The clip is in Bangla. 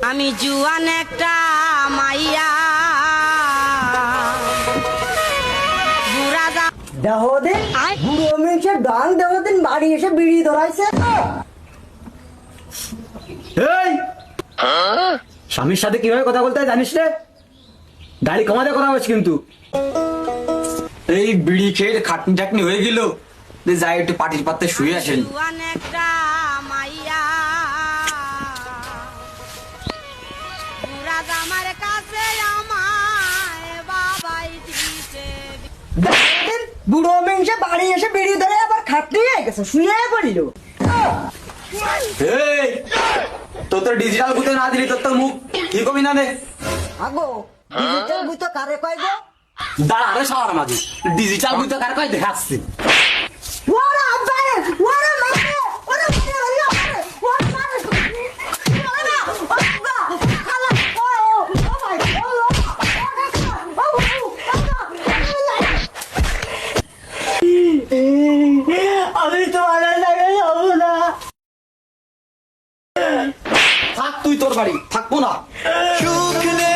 আমি জুয়ান একটা মাইয়া দেহদিন বুড়ো মেয়েছে ডাং দেহদিন বাড়ি এসে বিড়ি ধরাইছে। এই স্বামীর সাথে কিভাবে কথা বলতে হয় জানিস রে? গাড়ি কমাতে করা হচ্ছে কিন্তু। এই বিড়ি খেয়ে খাটনি টাটনি হয়ে গেল, যাই একটু পাটির পাতে শুয়ে আসেন। জুয়ান একটা মাইয়া বুড়া আমার কাছে আমায় বাবাই দিছে। দেহদিন বুড়ো মেয়েছে বাড়ি এসে বিড়ি ধরে আবার খাটনি হয়ে গেছে, শুয়ে পড়িল। এই তোর তো ডিজিটাল বুঝতে না দিলি তোর তো মুখ কি কবি না রে। আগো ডিজিটাল বুঝ তো কারে কয় গো? দাঁড়া রে সবার মাঝে ডিজিটাল বুঝতে কার কয় দেখাচ্ছি। ওরে আব্বা ওরে মা ওরে মারে ওরে মারে ওরে আব্বা খালা ও ভাই আমি তো ভালো লাগে যাবো না। থাক তুই তোর বাড়ি থাকবো না। সুখ নেই